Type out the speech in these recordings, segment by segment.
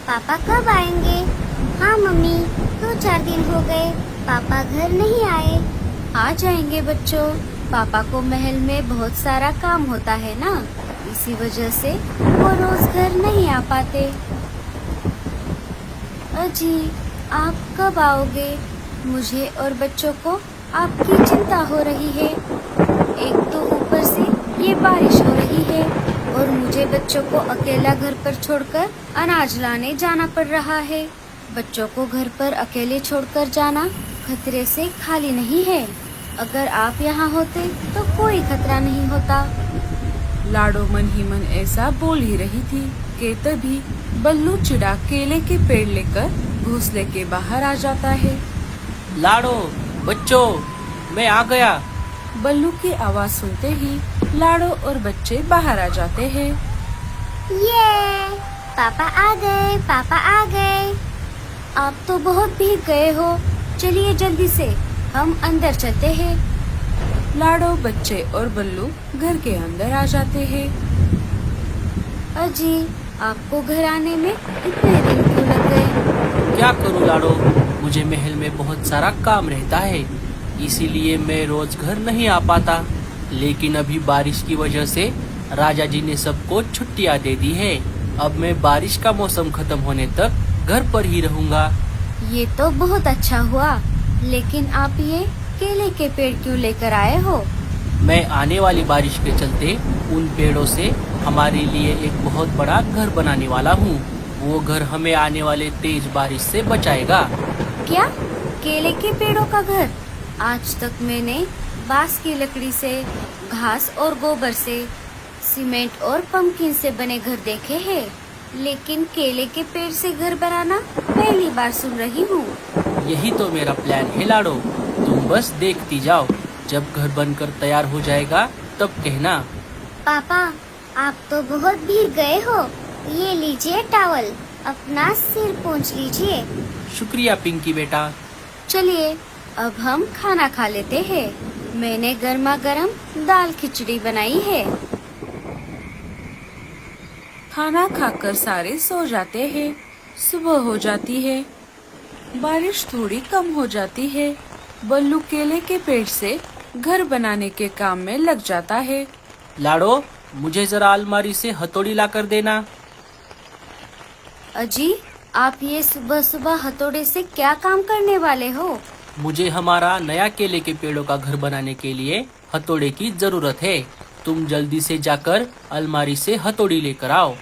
पापा कब आएंगे? हाँ मम्मी, 2-4 दिन हो गए, पापा घर नहीं आए। आ जाएंगे बच्चों, पापा को महल में बहुत सारा काम होता है ना, इसी वजह से वो रोज घर नहीं आ पाते। अजी, आप कब आओगे? मुझे और बच्चों को आपकी चिंता हो रही है। एक तो ऊपर से ये बारिश हो रही है और मुझे बच्चों को अकेला घर पर छोड़कर अनाज लाने जाना पड़ रहा है। बच्चों को घर पर अकेले छोड़कर जाना खतरे से खाली नहीं है। अगर आप यहाँ होते तो कोई खतरा नहीं होता। लाडो मन ही मन ऐसा बोल ही रही थी कि तभी बल्लू चिड़ा केले के पेड़ लेकर घोंसले के बाहर आ जाता है। लाडो, बच्चों, मैं आ गया। बल्लू की आवाज सुनते ही लाडो और बच्चे बाहर आ जाते हैं। ये पापा आ गए, पापा आ गए। आप तो बहुत भीग गए हो, चलिए जल्दी से हम अंदर चलते हैं। लाडो, बच्चे और बल्लू घर के अंदर आ जाते हैं। अजी, आपको घर आने में इतने दिन क्यों लग गए? क्या करूं लाडो, मुझे महल में बहुत सारा काम रहता है, इसीलिए मैं रोज घर नहीं आ पाता। लेकिन अभी बारिश की वजह से राजा जी ने सबको छुट्टियां दे दी है। अब मैं बारिश का मौसम खत्म होने तक घर पर ही रहूंगा। ये तो बहुत अच्छा हुआ, लेकिन आप ये केले के पेड़ क्यों लेकर आए हो? मैं आने वाली बारिश के चलते उन पेड़ों से हमारे लिए एक बहुत बड़ा घर बनाने वाला हूँ। वो घर हमें आने वाले तेज बारिश से बचाएगा। क्या? केले के पेड़ों का घर? आज तक मैंने बांस की लकड़ी से, घास और गोबर से, सीमेंट और पंपकिन से बने घर देखे हैं, लेकिन केले के पेड़ से घर बनाना पहली बार सुन रही हूँ। यही तो मेरा प्लान है लाडो, तुम बस देखती जाओ। जब घर बनकर तैयार हो जाएगा तब कहना। पापा, आप तो बहुत भीग गए हो, ये लीजिए टॉवल, अपना सिर पोंछ लीजिए। शुक्रिया पिंकी बेटा। चलिए अब हम खाना खा लेते हैं। मैंने गर्मा गर्म दाल खिचड़ी बनाई है। खाना खाकर सारे सो जाते हैं। सुबह हो जाती है, बारिश थोड़ी कम हो जाती है। बल्लू केले के पेड़ से घर बनाने के काम में लग जाता है। लाडो, मुझे जरा अलमारी से हथौड़ी ला कर देना। अजी, आप ये सुबह सुबह हथौड़े से क्या काम करने वाले हो? मुझे हमारा नया केले के पेड़ों का घर बनाने के लिए हथौड़े की जरूरत है। तुम जल्दी से जाकर अलमारी से हथौड़ी लेकर आओ।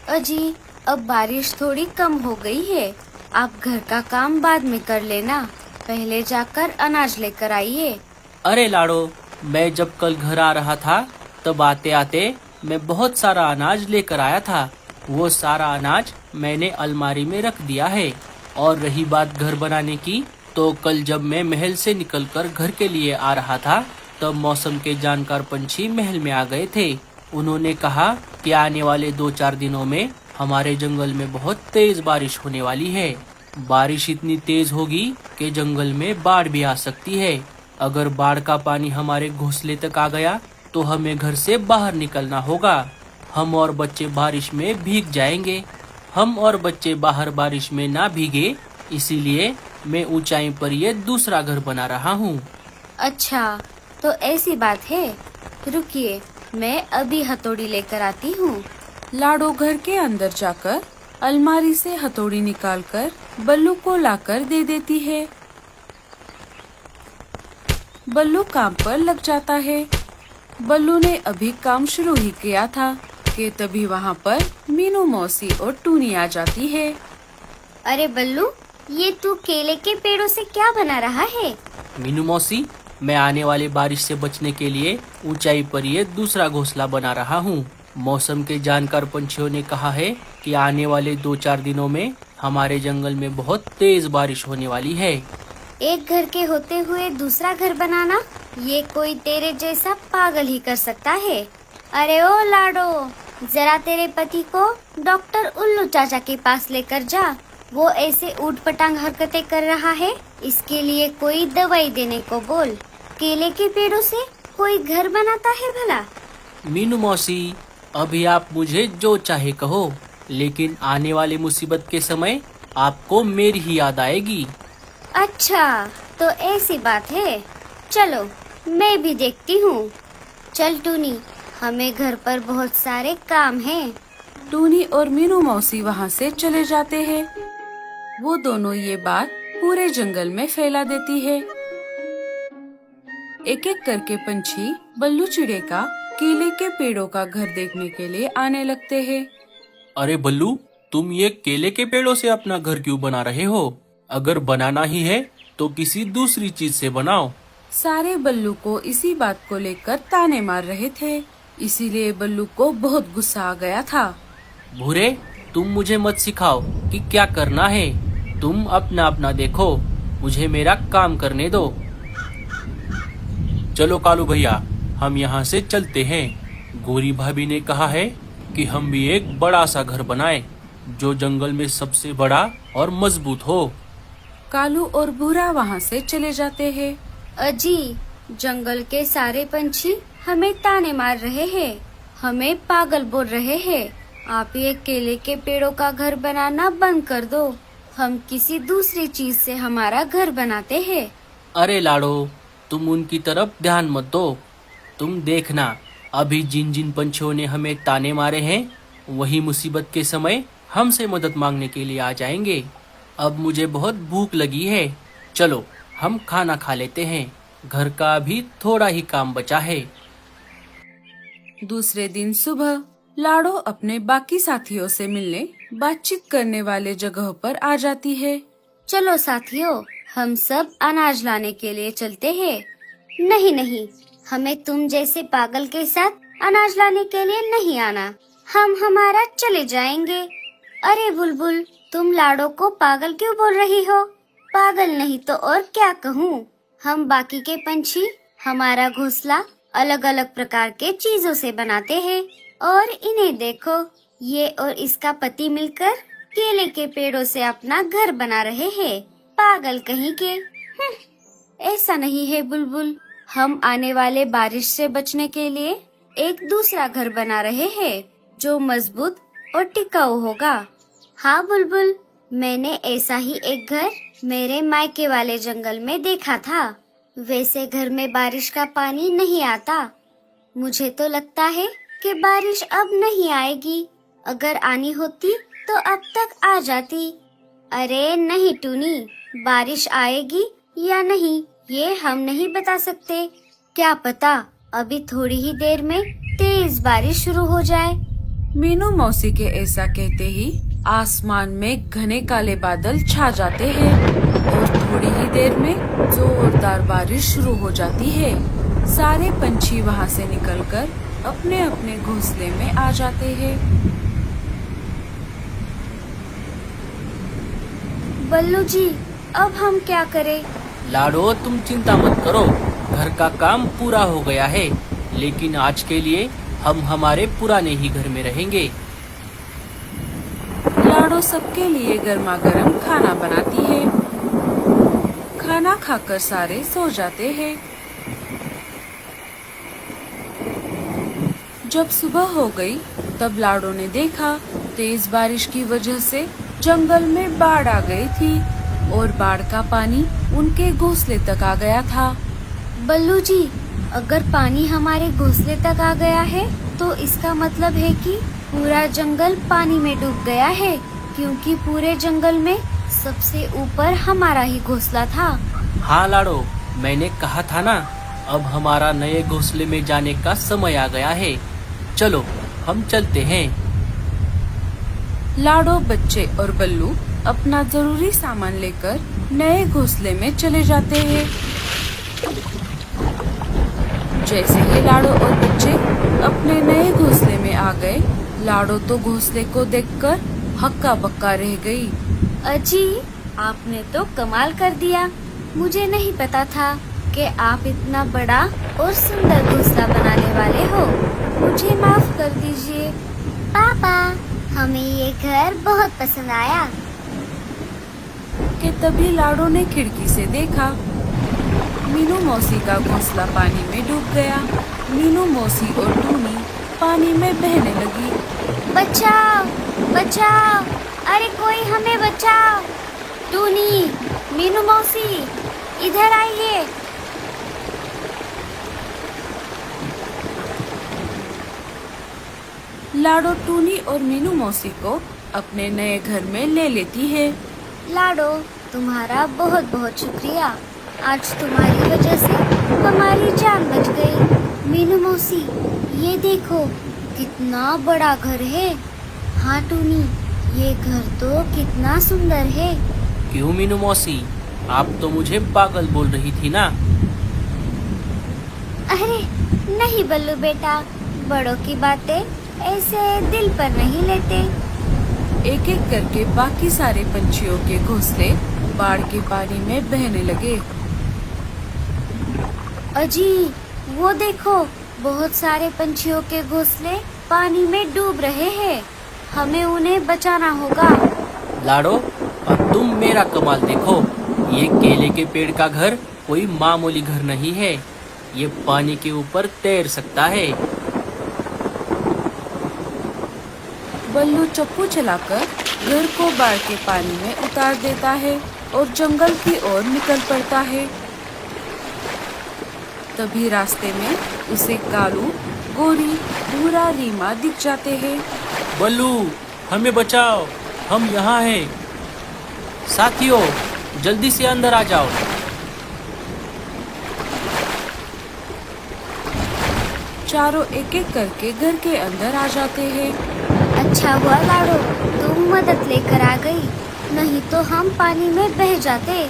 अजी, अब बारिश थोड़ी कम हो गई है, आप घर का काम बाद में कर लेना, पहले जाकर अनाज लेकर आइए। अरे लाडो, मैं जब कल घर आ रहा था तब आते आते मैं बहुत सारा अनाज लेकर आया था। वो सारा अनाज मैंने अलमारी में रख दिया है। और रही बात घर बनाने की, तो कल जब मैं महल से निकलकर घर के लिए आ रहा था तब मौसम के जानकार पंछी महल में आ गए थे। उन्होंने कहा कि आने वाले 2-4 दिनों में हमारे जंगल में बहुत तेज बारिश होने वाली है। बारिश इतनी तेज होगी कि जंगल में बाढ़ भी आ सकती है। अगर बाढ़ का पानी हमारे घोंसले तक आ गया तो हमें घर से बाहर निकलना होगा। हम और बच्चे बारिश में भीग जाएंगे। हम और बच्चे बाहर बारिश में ना भीगे, इसीलिए मैं ऊंचाई पर ये दूसरा घर बना रहा हूँ। अच्छा, तो ऐसी बात है, रुकिए मैं अभी हथौड़ी लेकर आती हूँ। लाडो घर के अंदर जाकर अलमारी से हथौड़ी निकालकर बल्लू को लाकर दे देती है। बल्लू काम पर लग जाता है। बल्लू ने अभी काम शुरू ही किया था कि तभी वहाँ पर मीनू मौसी और टूनी आ जाती है। अरे बल्लू, ये तू केले के पेड़ों से क्या बना रहा है? मीनू मौसी, मैं आने वाली बारिश से बचने के लिए ऊंचाई पर ये दूसरा घोंसला बना रहा हूँ। मौसम के जानकार पंछियों ने कहा है कि आने वाले 2-4 दिनों में हमारे जंगल में बहुत तेज बारिश होने वाली है। एक घर के होते हुए दूसरा घर बनाना, ये कोई तेरे जैसा पागल ही कर सकता है। अरे ओ लाडो, जरा तेरे पति को डॉक्टर उल्लू चाचा के पास लेकर जा। वो ऐसे ऊट पटांग हरकतें कर रहा है, इसके लिए कोई दवाई देने को बोल। केले के पेड़ों से कोई घर बनाता है भला? मीनू मौसी, अभी आप मुझे जो चाहे कहो, लेकिन आने वाली मुसीबत के समय आपको मेरी ही याद आएगी। अच्छा, तो ऐसी बात है। चलो, मैं भी देखती हूँ। चल टूनी, हमें घर पर बहुत सारे काम हैं। टूनी और मीनू मौसी वहाँ से चले जाते हैं। वो दोनों ये बात पूरे जंगल में फैला देती है। एक एक करके पंछी बल्लू चिड़े का केले के पेड़ों का घर देखने के लिए आने लगते हैं। अरे बल्लू, तुम ये केले के पेड़ों से अपना घर क्यों बना रहे हो? अगर बनाना ही है तो किसी दूसरी चीज से बनाओ। सारे बल्लू को इसी बात को लेकर ताने मार रहे थे, इसीलिए बल्लू को बहुत गुस्सा आ गया था। भूरे, तुम मुझे मत सिखाओ कि क्या करना है। तुम अपना अपना देखो, मुझे मेरा काम करने दो। चलो कालू भैया, हम यहाँ से चलते हैं। गोरी भाभी ने कहा है कि हम भी एक बड़ा सा घर बनाएं, जो जंगल में सबसे बड़ा और मजबूत हो। कालू और भूरा वहाँ से चले जाते हैं। अजी, जंगल के सारे पंछी हमें ताने मार रहे हैं, हमें पागल बोल रहे हैं। आप ये केले के पेड़ों का घर बनाना बंद कर दो। हम किसी दूसरी चीज से हमारा घर बनाते हैं। अरे लाड़ो, तुम उनकी तरफ ध्यान मत दो। तुम देखना, अभी जिन जिन पंछियों ने हमें ताने मारे हैं, वही मुसीबत के समय हमसे मदद मांगने के लिए आ जाएंगे। अब मुझे बहुत भूख लगी है। चलो, हम खाना खा लेते हैं। घर का भी थोड़ा ही काम बचा है। दूसरे दिन सुबह लाडो अपने बाकी साथियों से मिलने बातचीत करने वाले जगह पर आ जाती है। चलो साथियों, हम सब अनाज लाने के लिए चलते हैं। नहीं नहीं, हमें तुम जैसे पागल के साथ अनाज लाने के लिए नहीं आना। हम हमारा चले जाएंगे। अरे बुलबुल, तुम लाडो को पागल क्यों बोल रही हो? पागल नहीं तो और क्या कहूँ। हम बाकी के पंछी हमारा घोंसला अलग अलग प्रकार के चीजों से बनाते हैं, और इन्हें देखो, ये और इसका पति मिलकर केले के पेड़ों से अपना घर बना रहे हैं। पागल कहीं के। ऐसा नहीं है बुलबुल, हम आने वाले बारिश से बचने के लिए एक दूसरा घर बना रहे हैं, जो मजबूत और टिकाऊ होगा। हाँ बुलबुल, मैंने ऐसा ही एक घर मेरे मायके वाले जंगल में देखा था। वैसे घर में बारिश का पानी नहीं आता। मुझे तो लगता है कि बारिश अब नहीं आएगी। अगर आनी होती तो अब तक आ जाती। अरे नहीं टूनी, बारिश आएगी या नहीं ये हम नहीं बता सकते। क्या पता अभी थोड़ी ही देर में तेज बारिश शुरू हो जाए। मीनू मौसी के ऐसा कहते ही आसमान में घने काले बादल छा जाते हैं और थोड़ी ही देर में जोरदार बारिश शुरू हो जाती है। सारे पंछी वहाँ से निकलकर अपने अपने घोंसले में आ जाते हैं। बल्लू जी, अब हम क्या करें? लाडो, तुम चिंता मत करो, घर का काम पूरा हो गया है। लेकिन आज के लिए हम हमारे पुराने ही घर में रहेंगे। लाडो सबके लिए गर्मा गर्म खाना बनाती है। खाना खाकर सारे सो जाते हैं। जब सुबह हो गई तब लाडो ने देखा तेज बारिश की वजह से जंगल में बाढ़ आ गई थी और बाढ़ का पानी उनके घोंसले तक आ गया था। बल्लू जी, अगर पानी हमारे घोंसले तक आ गया है तो इसका मतलब है कि पूरा जंगल पानी में डूब गया है, क्योंकि पूरे जंगल में सबसे ऊपर हमारा ही घोंसला था। हाँ लाडो, मैंने कहा था ना, अब हमारा नए घोंसले में जाने का समय आ गया है। चलो, हम चलते हैं। लाडो, बच्चे और बल्लू अपना जरूरी सामान लेकर नए घोंसले में चले जाते हैं। जैसे ही लाडो और बच्चे अपने नए घोंसले में आ गए, लाडो तो घोंसले को देखकर हक्का बक्का रह गई। अजी, आपने तो कमाल कर दिया। मुझे नहीं पता था कि आप इतना बड़ा और सुंदर घोंसला बनाने वाले हो। मुझे माफ कर दीजिए। पापा, हमें ये घर बहुत पसंद आया। कि तभी लाडो ने खिड़की से देखा, मीनू मौसी का घोंसला पानी में डूब गया। मीनू मौसी और टूनी पानी में बहने लगी। बचाओ, बचाओ, अरे कोई हमें बचाओ। टूनी, मीनू मौसी, इधर आइए। लाडो टूनी और मीनू मौसी को अपने नए घर में ले लेती है। लाडो, तुम्हारा बहुत बहुत शुक्रिया। आज तुम्हारी वजह से हमारी जान बच गई। मीनू मौसी, ये देखो कितना बड़ा घर है। हाँ टूनी, ये घर तो कितना सुंदर है। क्यों मीनू मौसी, आप तो मुझे पागल बोल रही थी ना। अरे नहीं बल्लू बेटा, बड़ों की बातें ऐसे दिल पर नहीं लेते। एक एक करके बाकी सारे पंछियों के घोंसले बाढ़ के पानी में बहने लगे। अजी, वो देखो, बहुत सारे पंछियों के घोंसले पानी में डूब रहे हैं। हमें उन्हें बचाना होगा। लाडो, अब तुम मेरा कमाल देखो। ये केले के पेड़ का घर कोई मामूली घर नहीं है। ये पानी के ऊपर तैर सकता है। बल्लू चप्पू चलाकर घर को बाढ़ के पानी में उतार देता है और जंगल की ओर निकल पड़ता है। तभी रास्ते में उसे कालू, गोरी, भूरा, रीमा दिख जाते हैं। बल्लू, हमें बचाओ, हम यहाँ हैं। साथियों, जल्दी से अंदर आ जाओ। चारों एक एक करके घर के अंदर आ जाते हैं। अच्छा हुआ लाडो, तुम मदद लेकर आ गई, नहीं तो हम पानी में बह जाते।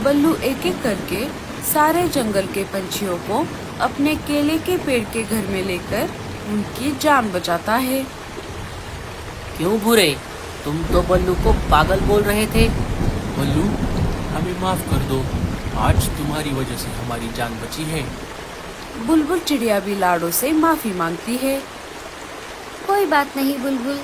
बल्लू एक एक करके सारे जंगल के पंछियों को अपने केले के पेड़ के घर में लेकर उनकी जान बचाता है। क्यों भूरे, तुम तो बल्लू को पागल बोल रहे थे। बल्लू, हमें माफ कर दो। आज तुम्हारी वजह से हमारी जान बची है। बुलबुल चिड़िया भी लाडो से माफी मांगती है। कोई बात नहीं बुलबुल,